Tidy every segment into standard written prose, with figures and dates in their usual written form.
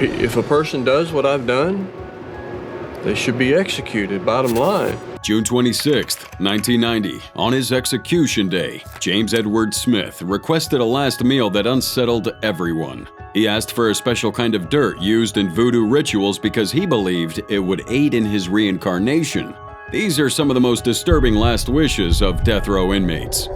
If a person does what I've done, they should be executed, bottom line. June 26, 1990, on his execution day, James Edward Smith requested a last meal that unsettled everyone. He asked for a special kind of dirt used in voodoo rituals because he believed it would aid in his reincarnation. These are some of the most disturbing last wishes of death row inmates.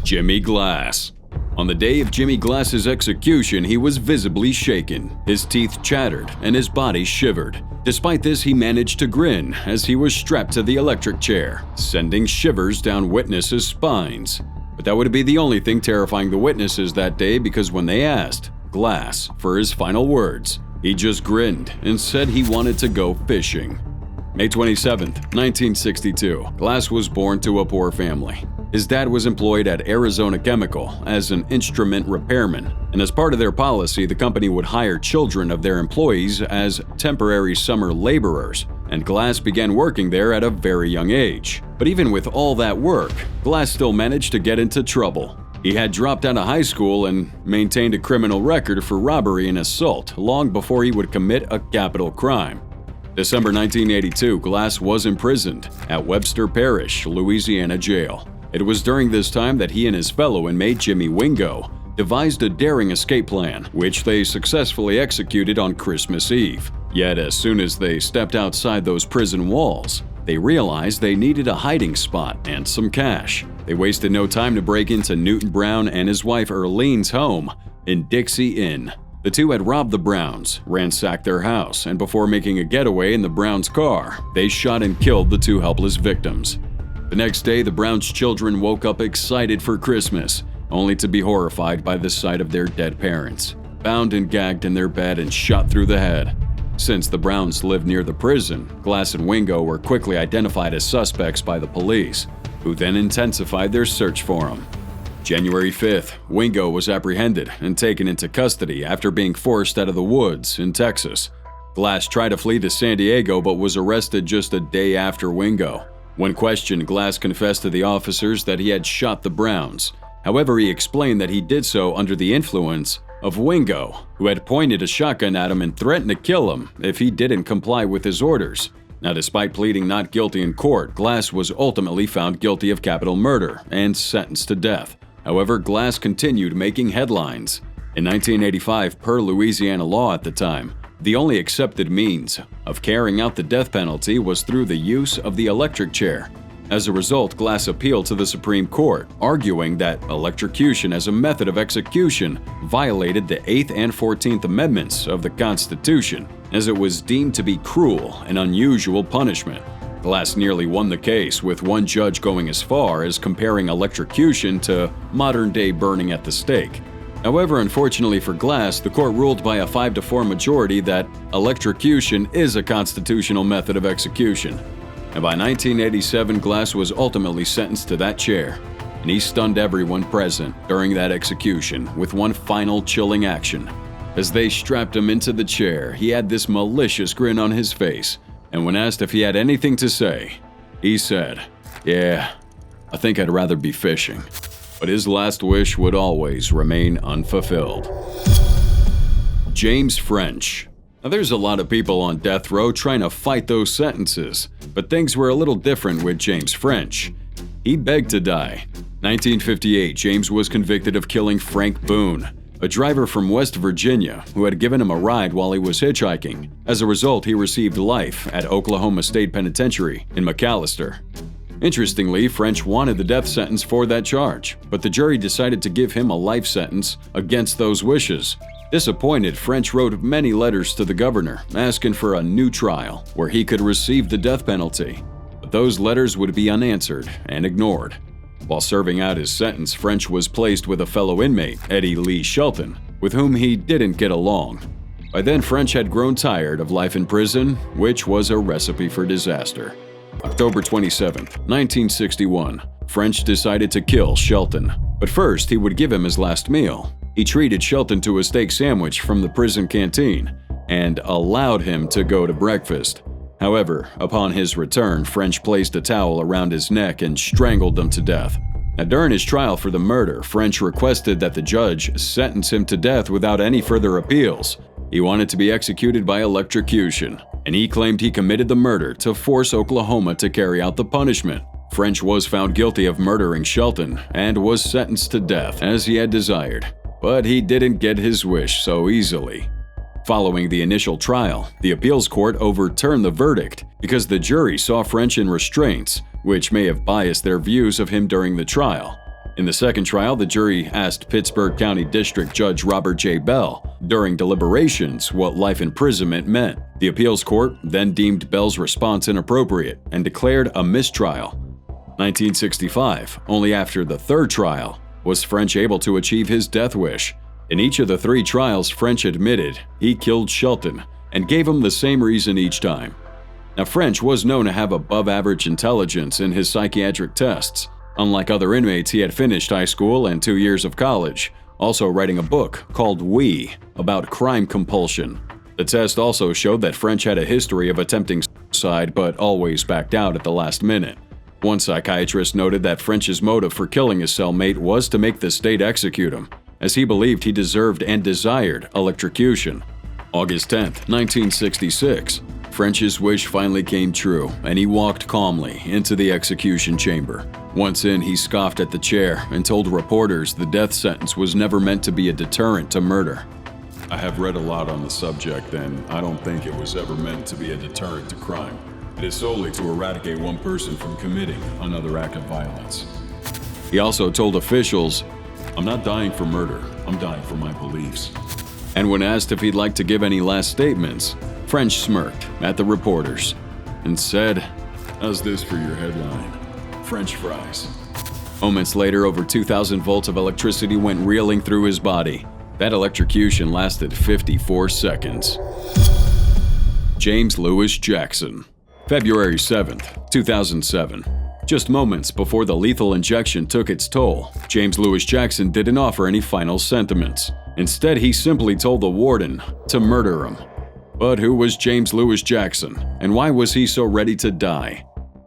Jimmy Glass. On the day of Jimmy Glass's execution, he was visibly shaken. His teeth chattered and his body shivered. Despite this, he managed to grin as he was strapped to the electric chair, sending shivers down witnesses' spines. But that would be the only thing terrifying the witnesses that day, because when they asked Glass for his final words, he just grinned and said he wanted to go fishing. May 27, 1962, Glass was born to a poor family. His dad was employed at Arizona Chemical as an instrument repairman, and as part of their policy, the company would hire children of their employees as temporary summer laborers, and Glass began working there at a very young age. But even with all that work, Glass still managed to get into trouble. He had dropped out of high school and maintained a criminal record for robbery and assault long before he would commit a capital crime. December 1982, Glass was imprisoned at Webster Parish, Louisiana jail. It was during this time that he and his fellow inmate Jimmy Wingo devised a daring escape plan, which they successfully executed on Christmas Eve. Yet as soon as they stepped outside those prison walls, they realized they needed a hiding spot and some cash. They wasted no time to break into Newton Brown and his wife Earlene's home in Dixie Inn. The two had robbed the Browns, ransacked their house, and before making a getaway in the Browns' car, they shot and killed the two helpless victims. The next day, the Browns' children woke up excited for Christmas, only to be horrified by the sight of their dead parents, bound and gagged in their bed and shot through the head. Since the Browns lived near the prison, Glass and Wingo were quickly identified as suspects by the police, who then intensified their search for them. January 5th, Wingo was apprehended and taken into custody after being forced out of the woods in Texas. Glass tried to flee to San Diego but was arrested just a day after Wingo. When questioned, Glass confessed to the officers that he had shot the Browns. However, he explained that he did so under the influence of Wingo, who had pointed a shotgun at him and threatened to kill him if he didn't comply with his orders. Now, despite pleading not guilty in court, Glass was ultimately found guilty of capital murder and sentenced to death. However, Glass continued making headlines. In 1985, per Louisiana law at the time, the only accepted means of carrying out the death penalty was through the use of the electric chair. As a result, Glass appealed to the Supreme Court, arguing that electrocution as a method of execution violated the 8th and 14th Amendments of the Constitution, as it was deemed to be cruel and unusual punishment. Glass nearly won the case, with one judge going as far as comparing electrocution to modern-day burning at the stake. However, unfortunately for Glass, the court ruled by a 5-4 majority that electrocution is a constitutional method of execution. And by 1987, Glass was ultimately sentenced to that chair, and he stunned everyone present during that execution with one final chilling action. As they strapped him into the chair, he had this malicious grin on his face, and when asked if he had anything to say, he said, "Yeah, I think I'd rather be fishing." But his last wish would always remain unfulfilled. James French. Now, there's a lot of people on death row trying to fight those sentences, but things were a little different with James French. He begged to die. 1958, James was convicted of killing Frank Boone, a driver from West Virginia who had given him a ride while he was hitchhiking. As a result, he received life at Oklahoma State Penitentiary in McAlester. Interestingly, French wanted the death sentence for that charge, but the jury decided to give him a life sentence against those wishes. Disappointed, French wrote many letters to the governor asking for a new trial where he could receive the death penalty. But those letters would be unanswered and ignored. While serving out his sentence, French was placed with a fellow inmate, Eddie Lee Shelton, with whom he didn't get along. By then, French had grown tired of life in prison, which was a recipe for disaster. October 27, 1961, French decided to kill Shelton. But first, he would give him his last meal. He treated Shelton to a steak sandwich from the prison canteen and allowed him to go to breakfast. However, upon his return, French placed a towel around his neck and strangled him to death. Now, during his trial for the murder, French requested that the judge sentence him to death without any further appeals. He wanted to be executed by electrocution, and he claimed he committed the murder to force Oklahoma to carry out the punishment. French was found guilty of murdering Shelton and was sentenced to death as he had desired, but he didn't get his wish so easily. Following the initial trial, the appeals court overturned the verdict because the jury saw French in restraints, which may have biased their views of him during the trial. In the second trial, the jury asked Pittsburgh County District Judge Robert J. Bell during deliberations what life imprisonment meant. The appeals court then deemed Bell's response inappropriate and declared a mistrial. 1965, only after the third trial, was French able to achieve his death wish. In each of the three trials, French admitted he killed Shelton and gave him the same reason each time. Now, French was known to have above-average intelligence in his psychiatric tests. Unlike other inmates, he had finished high school and 2 years of college, also writing a book called We about crime compulsion. The test also showed that French had a history of attempting suicide but always backed out at the last minute. One psychiatrist noted that French's motive for killing his cellmate was to make the state execute him, as he believed he deserved and desired electrocution. August 10, 1966, French's wish finally came true, and he walked calmly into the execution chamber. Once in, he scoffed at the chair and told reporters the death sentence was never meant to be a deterrent to murder. "I have read a lot on the subject, and I don't think it was ever meant to be a deterrent to crime. It is solely to eradicate one person from committing another act of violence." He also told officials, "I'm not dying for murder, I'm dying for my beliefs." And when asked if he'd like to give any last statements, French smirked at the reporters and said, "How's this for your headline? French fries." Moments later, over 2,000 volts of electricity went reeling through his body. That electrocution lasted 54 seconds. James Lewis Jackson. February 7, 2007. Just moments before the lethal injection took its toll, James Lewis Jackson didn't offer any final sentiments. Instead, he simply told the warden to murder him. But who was James Lewis Jackson, and why was he so ready to die?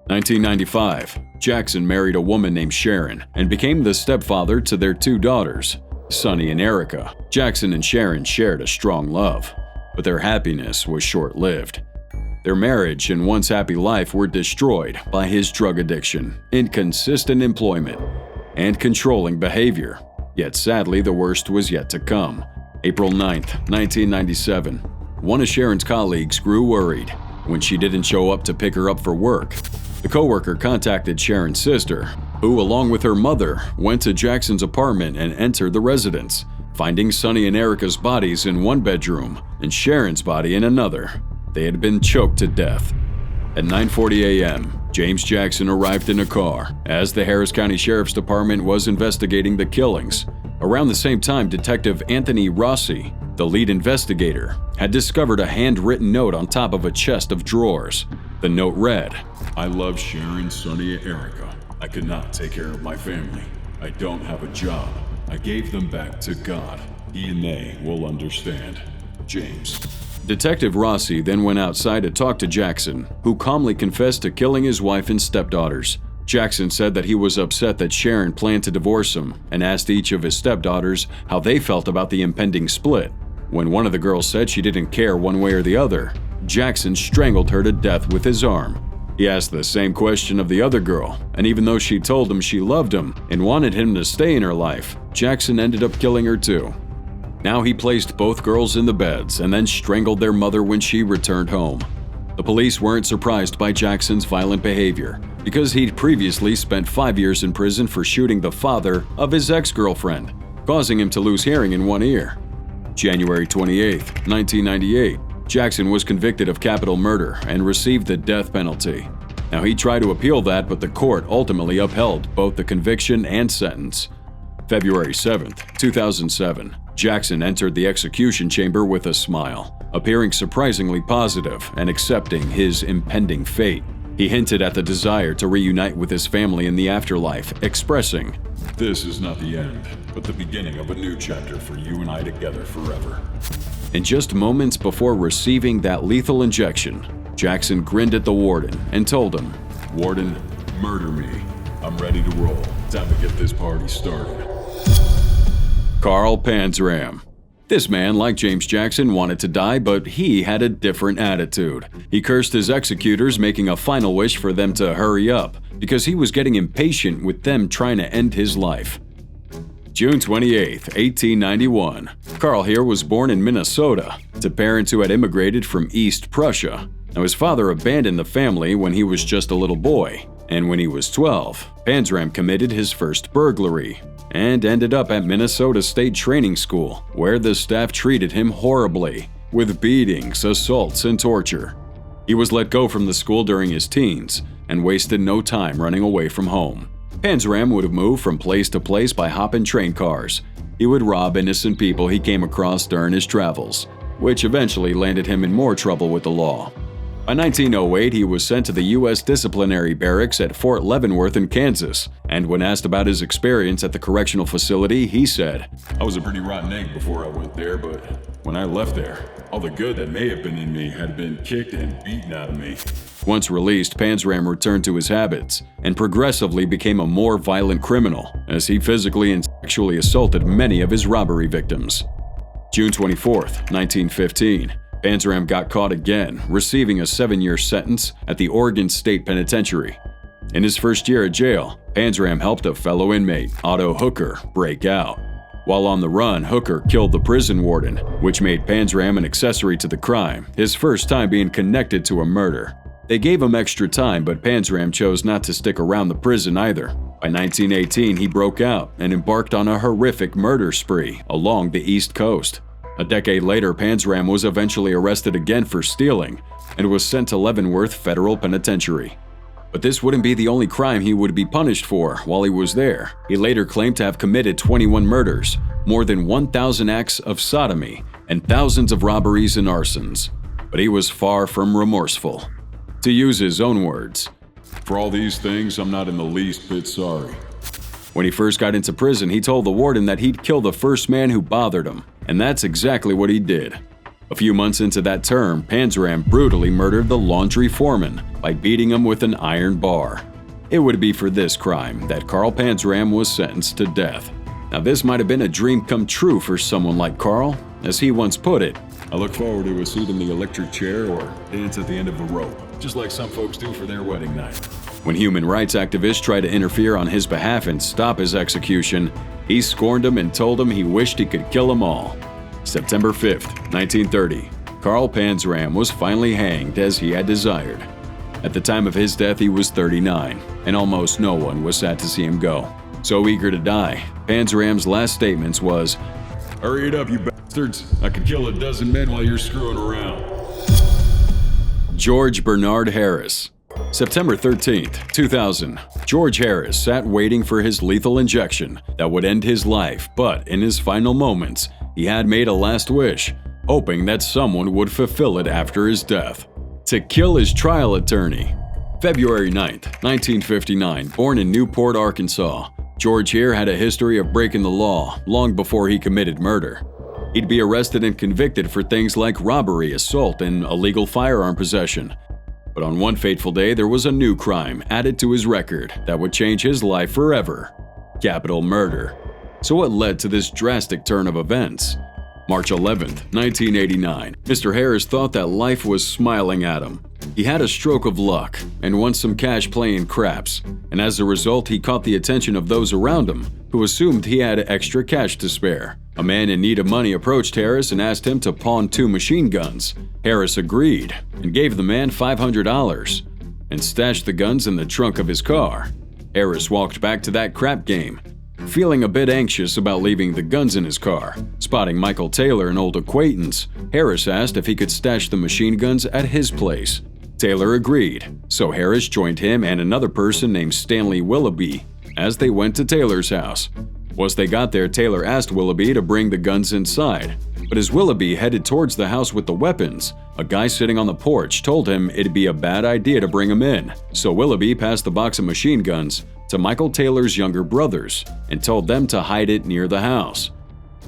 1995, Jackson married a woman named Sharon and became the stepfather to their 2 daughters, Sunny and Erica. Jackson and Sharon shared a strong love, but their happiness was short-lived. Their marriage and once happy life were destroyed by his drug addiction, inconsistent employment, and controlling behavior. Yet sadly, the worst was yet to come. April 9, 1997. One of Sharon's colleagues grew worried when she didn't show up to pick her up for work. The coworker contacted Sharon's sister, who, along with her mother, went to Jackson's apartment and entered the residence, finding Sunny and Erica's bodies in one bedroom and Sharon's body in another. They had been choked to death. At 9:40 a.m., James Jackson arrived in a car as the Harris County Sheriff's Department was investigating the killings. Around the same time, Detective Anthony Rossi, the lead investigator, had discovered a handwritten note on top of a chest of drawers. The note read, "I love Sharon, Sunny, and Erica. I could not take care of my family. I don't have a job. I gave them back to God. He and they will understand. James." Detective Rossi then went outside to talk to Jackson, who calmly confessed to killing his wife and stepdaughters. Jackson said that he was upset that Sharon planned to divorce him and asked each of his stepdaughters how they felt about the impending split. When one of the girls said she didn't care one way or the other, Jackson strangled her to death with his arm. He asked the same question of the other girl, and even though she told him she loved him and wanted him to stay in her life, Jackson ended up killing her too. Now he placed both girls in the beds and then strangled their mother when she returned home. The police weren't surprised by Jackson's violent behavior because he'd previously spent 5 years in prison for shooting the father of his ex-girlfriend, causing him to lose hearing in one ear. January 28, 1998, Jackson was convicted of capital murder and received the death penalty. Now he tried to appeal that, but the court ultimately upheld both the conviction and sentence. February 7, 2007. Jackson entered the execution chamber with a smile, appearing surprisingly positive and accepting his impending fate. He hinted at the desire to reunite with his family in the afterlife, expressing, "This is not the end, but the beginning of a new chapter for you and I together forever." And just moments before receiving that lethal injection, Jackson grinned at the warden and told him, "Warden, murder me. I'm ready to roll. Time to get this party started." Carl Panzer. This man, like James Jackson, wanted to die, but he had a different attitude. He cursed his executors, making a final wish for them to hurry up, because he was getting impatient with them trying to end his life. June 28, 1891. Carl here was born in Minnesota to parents who had immigrated from East Prussia. Now, his father abandoned the family when he was just a little boy, and when he was 12, Panzer committed his first burglary and ended up at Minnesota State Training School, where the staff treated him horribly, with beatings, assaults, and torture. He was let go from the school during his teens and wasted no time running away from home. Panzer would have moved from place to place by hopping train cars. He would rob innocent people he came across during his travels, which eventually landed him in more trouble with the law. By 1908, he was sent to the U.S. disciplinary barracks at Fort Leavenworth in Kansas, and when asked about his experience at the correctional facility, he said, "I was a pretty rotten egg before I went there, but when I left there, all the good that may have been in me had been kicked and beaten out of me." Once released, Panzer returned to his habits and progressively became a more violent criminal, as he physically and sexually assaulted many of his robbery victims. June 24, 1915. Panzer got caught again, receiving a 7-year sentence at the Oregon State Penitentiary. In his first year at jail, Panzer helped a fellow inmate, Otto Hooker, break out. While on the run, Hooker killed the prison warden, which made Panzer an accessory to the crime, his first time being connected to a murder. They gave him extra time, but Panzer chose not to stick around the prison either. By 1918, he broke out and embarked on a horrific murder spree along the East Coast. A decade later, Panzer was eventually arrested again for stealing and was sent to Leavenworth Federal Penitentiary. But this wouldn't be the only crime he would be punished for while he was there. He later claimed to have committed 21 murders, more than 1,000 acts of sodomy, and thousands of robberies and arsons. But he was far from remorseful. To use his own words, "For all these things, I'm not in the least bit sorry." When he first got into prison, he told the warden that he'd kill the first man who bothered him, and that's exactly what he did. A few months into that term, Panzer brutally murdered the laundry foreman by beating him with an iron bar. It would be for this crime that Carl Panzer was sentenced to death. Now, this might have been a dream come true for someone like Carl. As he once put it, "I look forward to a seat in the electric chair or dance at the end of a rope, just like some folks do for their wedding night." When human rights activists tried to interfere on his behalf and stop his execution, he scorned them and told them he wished he could kill them all. September 5th, 1930, Carl Panzer was finally hanged as he had desired. At the time of his death, he was 39, and almost no one was sad to see him go. So eager to die, Panzer last statements was, "Hurry it up, you bastards. I could kill a dozen men while you're screwing around." George Bernard Harris. September 13th, 2000. George Harris sat waiting for his lethal injection that would end his life, but in his final moments, he had made a last wish, hoping that someone would fulfill it after his death: to kill his trial attorney. February 9th, 1959, born in Newport, Arkansas, George here had a history of breaking the law long before he committed murder. He'd be arrested and convicted for things like robbery, assault, and illegal firearm possession. But on one fateful day, there was a new crime added to his record that would change his life forever: capital murder. So what led to this drastic turn of events? March 11th, 1989. Mr. Harris thought that life was smiling at him. He had a stroke of luck and won some cash playing craps, and as a result, he caught the attention of those around him, who assumed he had extra cash to spare. A man in need of money approached Harris and asked him to pawn 2 machine guns. Harris agreed and gave the man $500 and stashed the guns in the trunk of his car. Harris walked back to that crap game, feeling a bit anxious about leaving the guns in his car. Spotting Michael Taylor, an old acquaintance, Harris asked if he could stash the machine guns at his place. Taylor agreed, so Harris joined him and another person named Stanley Willoughby as they went to Taylor's house. Once they got there, Taylor asked Willoughby to bring the guns inside. But as Willoughby headed towards the house with the weapons, a guy sitting on the porch told him it'd be a bad idea to bring him in. So Willoughby passed the box of machine guns to Michael Taylor's younger brothers and told them to hide it near the house.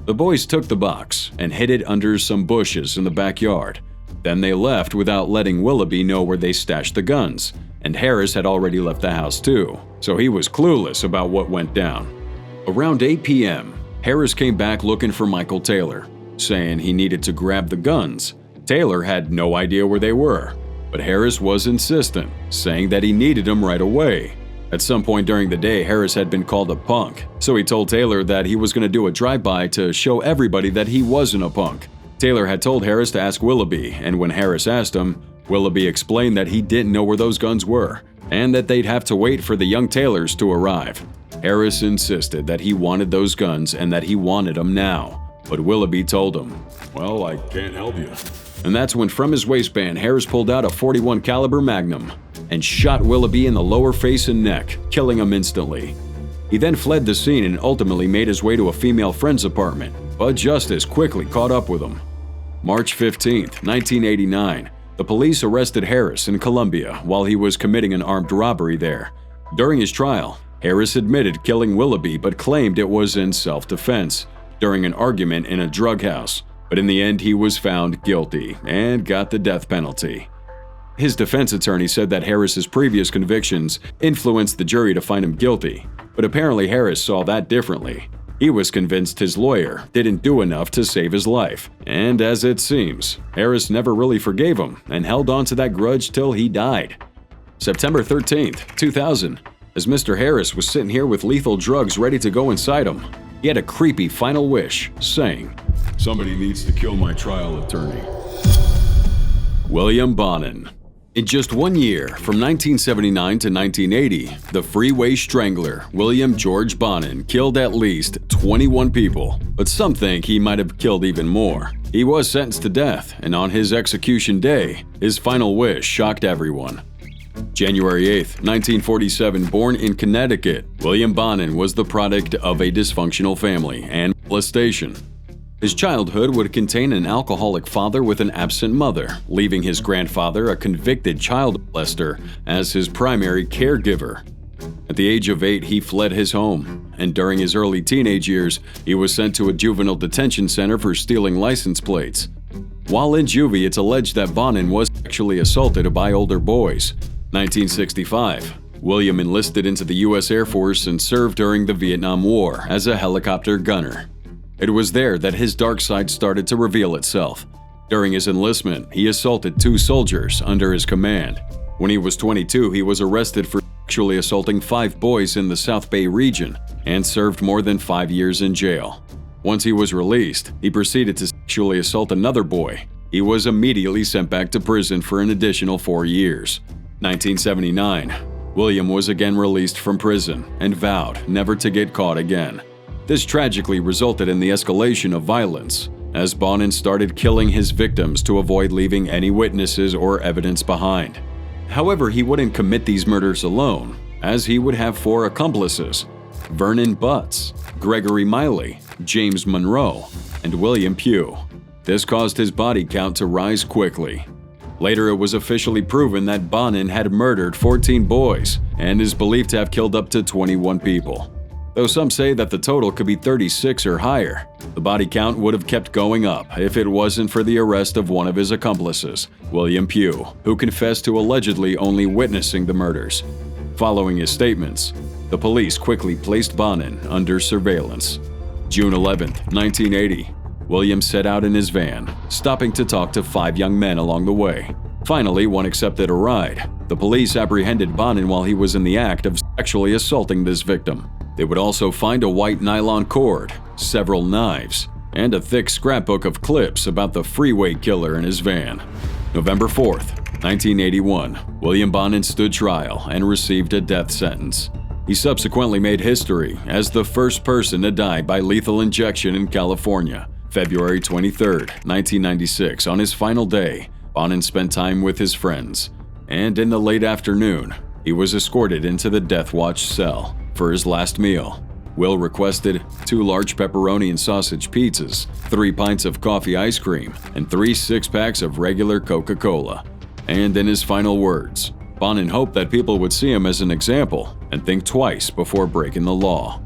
The boys took the box and hid it under some bushes in the backyard. Then they left without letting Willoughby know where they stashed the guns, and Harris had already left the house too, so he was clueless about what went down. Around 8 p.m., Harris came back looking for Michael Taylor. saying he needed to grab the guns. Taylor had no idea where they were, but Harris was insistent, saying that he needed them right away. At some point during the day, Harris had been called a punk, so he told Taylor that he was going to do a drive-by to show everybody that he wasn't a punk. Taylor had told Harris to ask Willoughby, and when Harris asked him, Willoughby explained that he didn't know where those guns were, and that they'd have to wait for the young Taylors to arrive. Harris insisted that he wanted those guns and that he wanted them now, but Willoughby told him, "Well, I can't help you." and that's when from his waistband Harris pulled out a .41 caliber Magnum and shot Willoughby in the lower face and neck, killing him instantly. He then fled the scene and ultimately made his way to a female friend's apartment, but justice quickly caught up with him. March 15, 1989, the police arrested Harris in Colombia while he was committing an armed robbery there. During his trial, Harris admitted killing Willoughby but claimed it was in self-defense during an argument in a drug house, but in the end he was found guilty and got the death penalty. His defense attorney said that Harris's previous convictions influenced the jury to find him guilty, but apparently Harris saw that differently. He was convinced his lawyer didn't do enough to save his life, and as it seems, Harris never really forgave him and held on to that grudge till he died. September 13, 2000, as Mr. Harris was sitting here with lethal drugs ready to go inside him, he had a creepy final wish, saying, "Somebody needs to kill my trial attorney." William Bonnan. In just 1 year, from 1979 to 1980, the freeway strangler, William George Bonnan, killed at least 21 people, but some think he might have killed even more. He was sentenced to death, and on his execution day, his final wish shocked everyone. January 8, 1947, born in Connecticut, William Bonnan was the product of a dysfunctional family and molestation. His childhood would contain an alcoholic father with an absent mother, leaving his grandfather, a convicted child molester, as his primary caregiver. At the age of 8, he fled his home, and during his early teenage years, he was sent to a juvenile detention center for stealing license plates. While in juvie, it's alleged that Bonnan was sexually assaulted by older boys. 1965. William enlisted into the U.S. Air Force and served during the Vietnam War as a helicopter gunner. It was there that his dark side started to reveal itself. During his enlistment, he assaulted 2 soldiers under his command. When he was 22, he was arrested for sexually assaulting 5 boys in the South Bay region and served more than 5 years in jail. Once he was released, he proceeded to sexually assault another boy. He was immediately sent back to prison for an additional 4 years. 1979. William was again released from prison and vowed never to get caught again. This tragically resulted in the escalation of violence, as Bonnan started killing his victims to avoid leaving any witnesses or evidence behind. However, he wouldn't commit these murders alone, as he would have 4 accomplices: Vernon Butts, Gregory Miley, James Monroe, and William Pugh. This caused his body count to rise quickly. Later, it was officially proven that Bonnan had murdered 14 boys and is believed to have killed up to 21 people. Though some say that the total could be 36 or higher, the body count would have kept going up if it wasn't for the arrest of one of his accomplices, William Pugh, who confessed to allegedly only witnessing the murders. Following his statements, the police quickly placed Bonnan under surveillance. June 11, 1980. William set out in his van, stopping to talk to 5 young men along the way. Finally, one accepted a ride. The police apprehended Bonnan while he was in the act of sexually assaulting this victim. They would also find a white nylon cord, several knives, and a thick scrapbook of clips about the freeway killer in his van. November 4th, 1981, William Bonnan stood trial and received a death sentence. He subsequently made history as the first person to die by lethal injection in California. February 23, 1996, on his final day, Bonnan spent time with his friends, and in the late afternoon, he was escorted into the death watch cell for his last meal. Will requested 2 large pepperoni and sausage pizzas, 3 pints of coffee ice cream, and 3 six-packs of regular Coca-Cola. And in his final words, Bonnan hoped that people would see him as an example and think twice before breaking the law.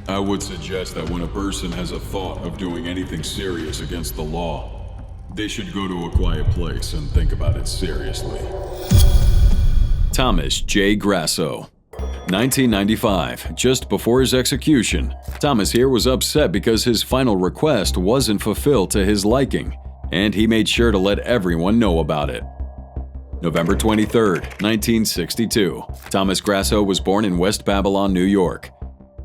I would suggest that when a person has a thought of doing anything serious against the law, they should go to a quiet place and think about it seriously. Thomas J. Grasso. 1995, just before his execution, Thomas here was upset because his final request wasn't fulfilled to his liking, and he made sure to let everyone know about it. November 23, 1962, Thomas Grasso was born in West Babylon, New York.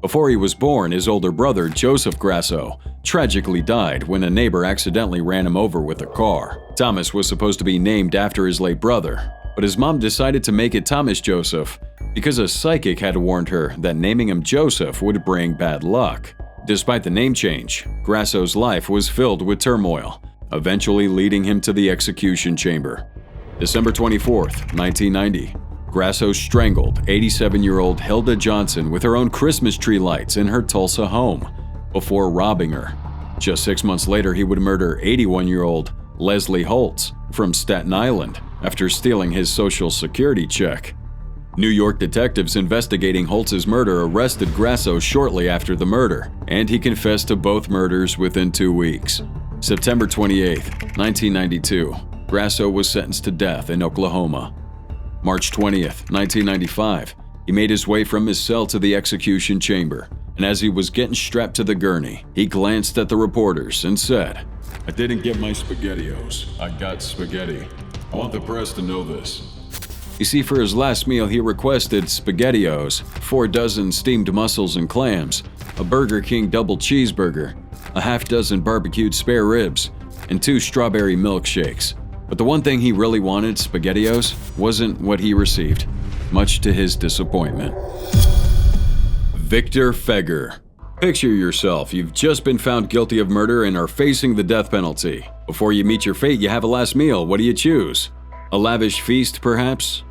Before he was born, his older brother, Joseph Grasso, tragically died when a neighbor accidentally ran him over with a car. Thomas was supposed to be named after his late brother, but his mom decided to make it Thomas Joseph because a psychic had warned her that naming him Joseph would bring bad luck. Despite the name change, Grasso's life was filled with turmoil, eventually leading him to the execution chamber. December 24, 1990, Grasso strangled 87-year-old Hilda Johnson with her own Christmas tree lights in her Tulsa home before robbing her. Just 6 months later, he would murder 81-year-old Leslie Holtz from Staten Island after stealing his Social Security check. New York detectives investigating Holtz's murder arrested Grasso shortly after the murder, and he confessed to both murders within 2 weeks. September 28, 1992, Grasso was sentenced to death in Oklahoma. March 20th, 1995, he made his way from his cell to the execution chamber, and as he was getting strapped to the gurney, he glanced at the reporters and said, I didn't get my SpaghettiOs. I got spaghetti. I want the press to know this. You see, for his last meal, he requested SpaghettiOs, 4 dozen steamed mussels and clams, a Burger King double cheeseburger, a half dozen barbecued spare ribs, and 2 strawberry milkshakes. But the one thing he really wanted, SpaghettiOs, wasn't what he received, much to his disappointment. Victor Feger. Picture yourself, you've just been found guilty of murder and are facing the death penalty. Before you meet your fate, you have a last meal. What do you choose? A lavish feast, perhaps?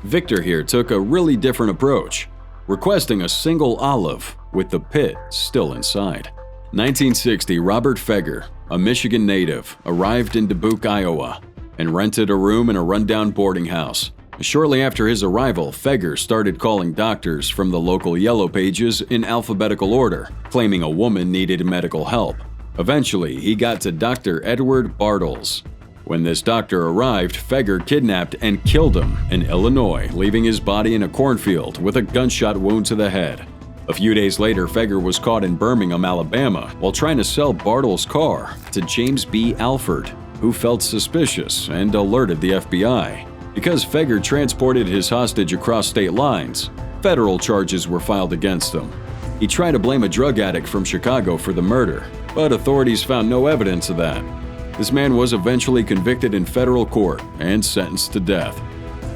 Victor here took a really different approach, requesting a single olive with the pit still inside. 1960, Robert Feger, a Michigan native, arrived in Dubuque, Iowa, and rented a room in a rundown boarding house. Shortly after his arrival, Feger started calling doctors from the local Yellow Pages in alphabetical order, claiming a woman needed medical help. Eventually, he got to Dr. Edward Bartles. When this doctor arrived, Feger kidnapped and killed him in Illinois, leaving his body in a cornfield with a gunshot wound to the head. A few days later, Feger was caught in Birmingham, Alabama, while trying to sell Bartles' car to James B. Alford, who felt suspicious and alerted the FBI. Because Feger transported his hostage across state lines, federal charges were filed against him. He tried to blame a drug addict from Chicago for the murder, but authorities found no evidence of that. This man was eventually convicted in federal court and sentenced to death.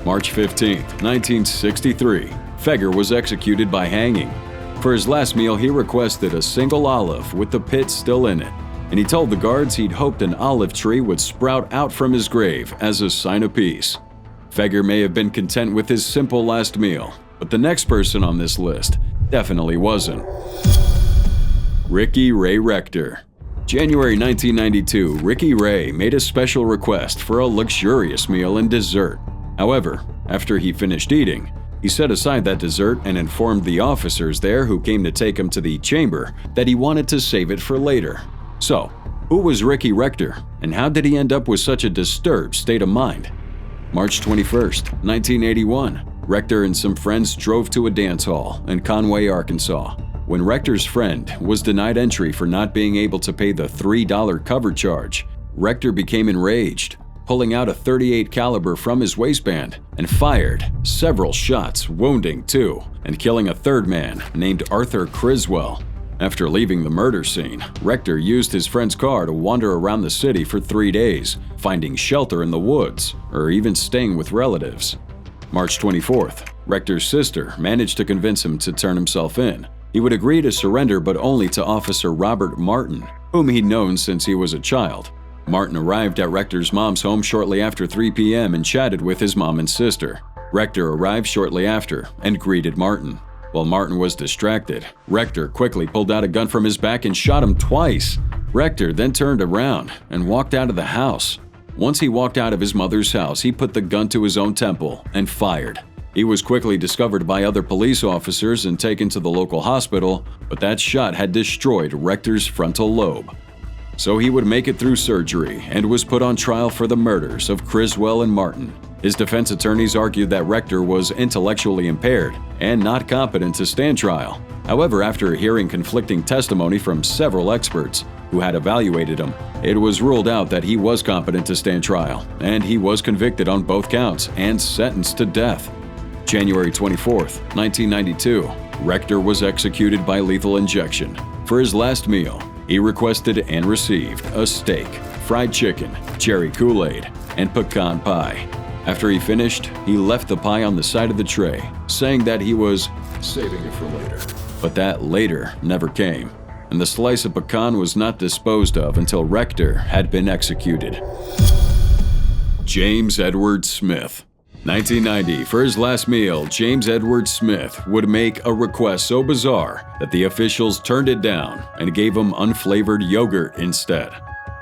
March 15, 1963, Feger was executed by hanging. For his last meal, he requested a single olive with the pit still in it, and he told the guards he'd hoped an olive tree would sprout out from his grave as a sign of peace. Feger may have been content with his simple last meal, but the next person on this list definitely wasn't. Ray Rector. January 1992, Ricky Ray made a special request for a luxurious meal and dessert. However, after he finished eating, he set aside that dessert and informed the officers there who came to take him to the chamber that he wanted to save it for later. So, who was Ray Rector, and how did he end up with such a disturbed state of mind? March 21, 1981, Rector and some friends drove to a dance hall in Conway, Arkansas. When Rector's friend was denied entry for not being able to pay the $3 cover charge, Rector became enraged, pulling out a .38 caliber from his waistband and fired several shots, wounding 2 and killing a third man named Arthur Criswell. After leaving the murder scene, Rector used his friend's car to wander around the city for 3 days, finding shelter in the woods or even staying with relatives. March 24th, Rector's sister managed to convince him to turn himself in. He would agree to surrender, but only to Officer Robert Martin, whom he'd known since he was a child. Martin arrived at Rector's mom's home shortly after 3 p.m. and chatted with his mom and sister. Rector arrived shortly after and greeted Martin. While Martin was distracted, Rector quickly pulled out a gun from his back and shot him twice. Rector then turned around and walked out of the house. Once he walked out of his mother's house, he put the gun to his own temple and fired. He was quickly discovered by other police officers and taken to the local hospital, but that shot had destroyed Rector's frontal lobe. So he would make it through surgery and was put on trial for the murders of Criswell and Martin. His defense attorneys argued that Rector was intellectually impaired and not competent to stand trial. However, after hearing conflicting testimony from several experts who had evaluated him, it was ruled out that he was competent to stand trial, and he was convicted on both counts and sentenced to death. January 24, 1992, Rector was executed by lethal injection. For his last meal, he requested and received a steak, fried chicken, cherry Kool-Aid, and pecan pie. After he finished, he left the pie on the side of the tray, saying that he was saving it for later. But that later never came, and the slice of pecan was not disposed of until Rector had been executed. James Edward Smith. 1990, for his last meal, James Edward Smith would make a request so bizarre that the officials turned it down and gave him unflavored yogurt instead.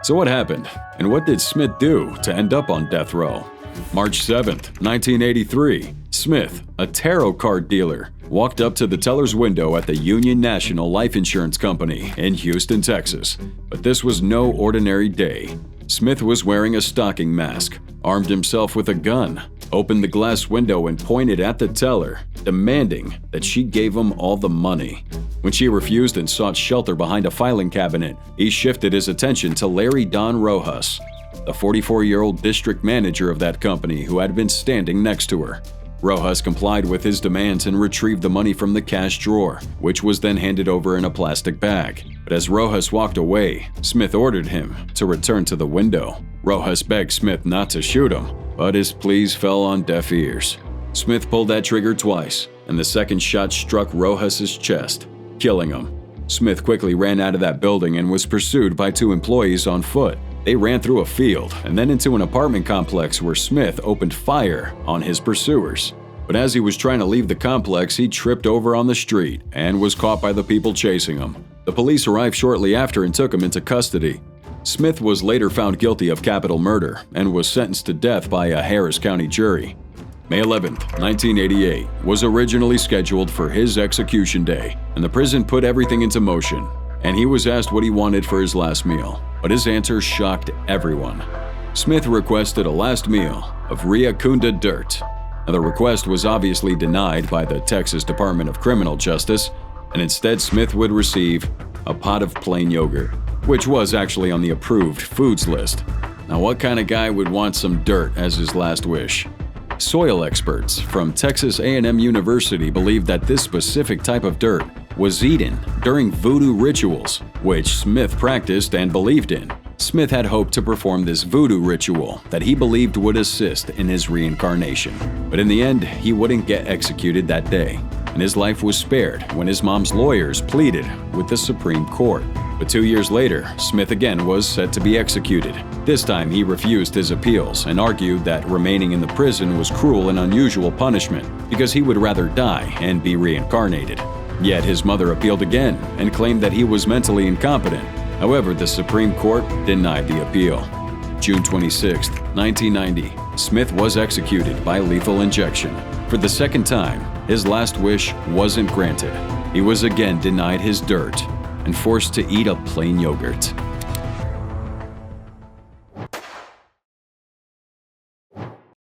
So what happened, and what did Smith do to end up on death row? March 7, 1983, Smith, a tarot card dealer, walked up to the teller's window at the Union National Life Insurance Company in Houston, Texas. But this was no ordinary day. Smith was wearing a stocking mask, armed himself with a gun, opened the glass window and pointed at the teller, demanding that she gave him all the money. When she refused and sought shelter behind a filing cabinet, he shifted his attention to Larry Don Rojas, the 44-year-old district manager of that company who had been standing next to her. Rojas complied with his demands and retrieved the money from the cash drawer, which was then handed over in a plastic bag. But as Rojas walked away, Smith ordered him to return to the window. Rojas begged Smith not to shoot him, but his pleas fell on deaf ears. Smith pulled that trigger twice, and the second shot struck Rojas's chest, killing him. Smith quickly ran out of that building and was pursued by two employees on foot. They ran through a field and then into an apartment complex where Smith opened fire on his pursuers. But as he was trying to leave the complex, he tripped over on the street and was caught by the people chasing him. The police arrived shortly after and took him into custody. Smith was later found guilty of capital murder and was sentenced to death by a Harris County jury. May 11, 1988, was originally scheduled for his execution day, and the prison put everything into motion, and he was asked what he wanted for his last meal. But his answer shocked everyone. Smith requested a last meal of Riacunda dirt. Now, the request was obviously denied by the Texas Department of Criminal Justice, and instead Smith would receive a pot of plain yogurt, which was actually on the approved foods list. Now, what kind of guy would want some dirt as his last wish? Soil experts from Texas A&M University believe that this specific type of dirt was eaten during voodoo rituals, which Smith practiced and believed in. Smith had hoped to perform this voodoo ritual that he believed would assist in his reincarnation. But in the end, he wouldn't get executed that day, and his life was spared when his mom's lawyers pleaded with the Supreme Court. But 2 years later, Smith again was set to be executed. This time, he refused his appeals and argued that remaining in the prison was cruel and unusual punishment because he would rather die and be reincarnated. Yet his mother appealed again and claimed that he was mentally incompetent. However, the Supreme Court denied the appeal. June 26, 1990, Smith was executed by lethal injection. For the second time, his last wish wasn't granted. He was again denied his dirt and forced to eat a plain yogurt.